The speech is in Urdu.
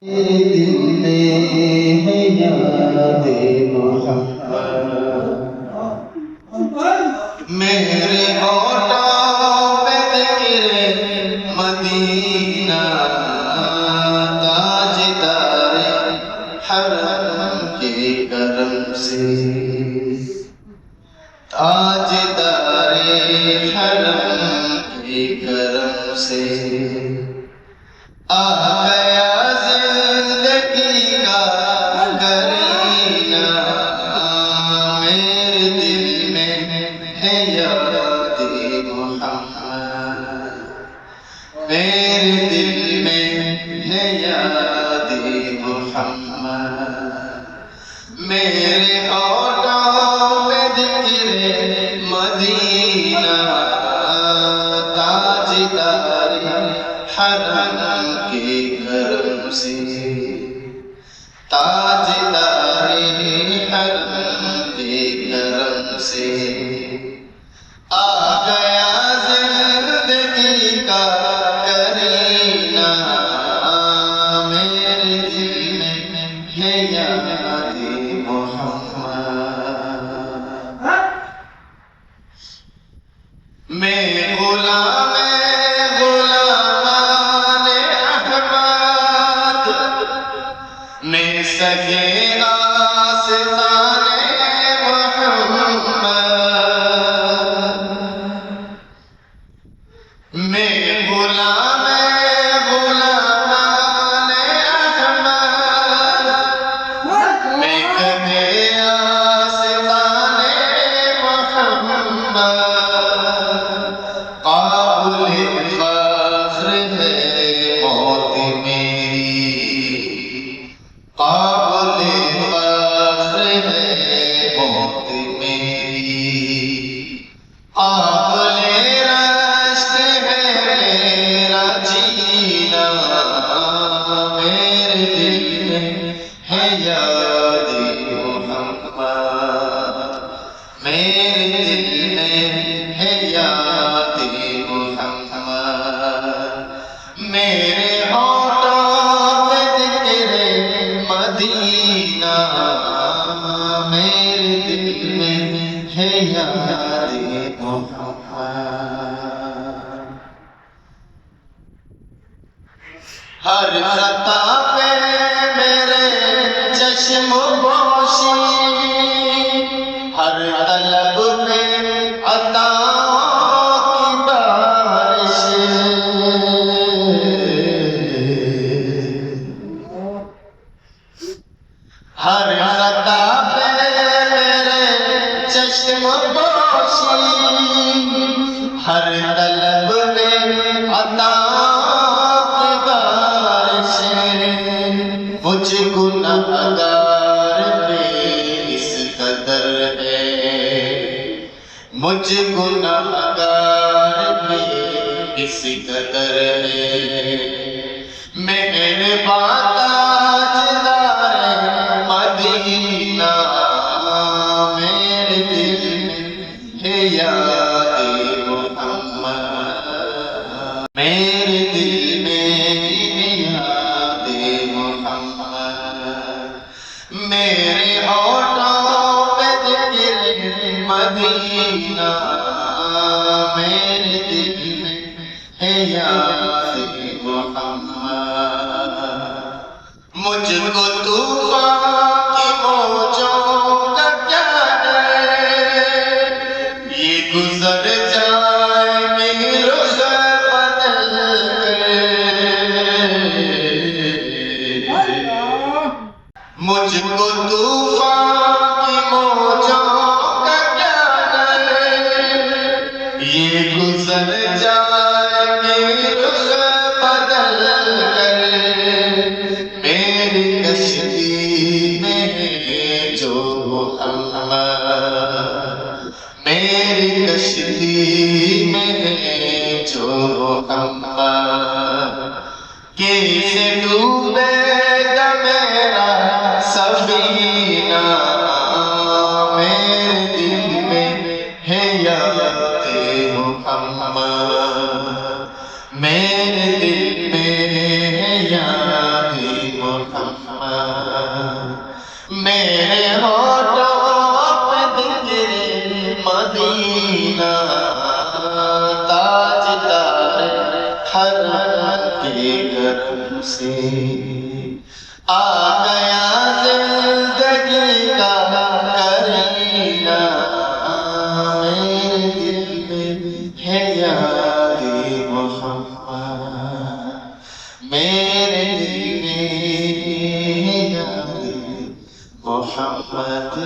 دل میں ہے یاد محمد، میرے ہونٹوں پہ ذکر مدینہ، تاجدار حرم کے کرم سے، تاجدار حرم کے کرم سے آ گیا زندگی کا کرینہ، میرے دل میں ہے یاد محمد، میرے دل میں ہے یاد محمد، میرے ہونٹوں پہ ذکر مدینہ، تاجدار حرم کے کرم سے، تاجدار حرم کے کرم سے آ گیا زندگی کا کرینہ، میرے دل میں ہے یاد محمد، میں غلام میں سگے آستانے محمد، میں غلام احمد، میں سگے آستانے محمد، قابل فخر ہے موت میری، قابل فخر ہے موت میری، قابل رشک ہے میرا جینا، میرے دل میں ہے یاد محمد، میرے دل میں ہے یاد محمد، میرے ہونٹوں پہ ذکر مدینہ، میرے دل میں ہے یاد محمد، ہر خطا پہ میرے چشم پوشی، ہر طلب پہ عطاؤں کی بارش، ہر خطا پہ میرے چشم پوشی، ہر طلب پہ عطاؤں کی بارش، مجھ گنہگار پہ اس قدر ہے، مجھ گنہگار پہ اس قدر ہے، مہربان تاجدار مدینہ، میرے دل میں ہے یاد محمد، میرے دل میں ہے یاد محمد، میرے ہونٹوں پہ ذکر مدینہ، میرے دل میں ہے یاد محمد، مجھ کو طوفان کی موجوں کا کیا ڈر، یہ گزر جائے میری رخ بدل کر، مجھ کو طوفان کی موجوں کا کیا ڈر، یہ گزر جائے میری رخ بدل کر، میری کشتی میں ہے جو محمد، میری کشتی میں ہے جو محمد، کیسے ڈوبے گا میرا سفینہ، محمد میرے ہونٹوں پہ ذکر مدینہ تاجدار حرم کے گرم سے آ گیا زندگی کا کرینہ میرے دل میں ہے یاد محمد میرے دل میں ہے یاد محمد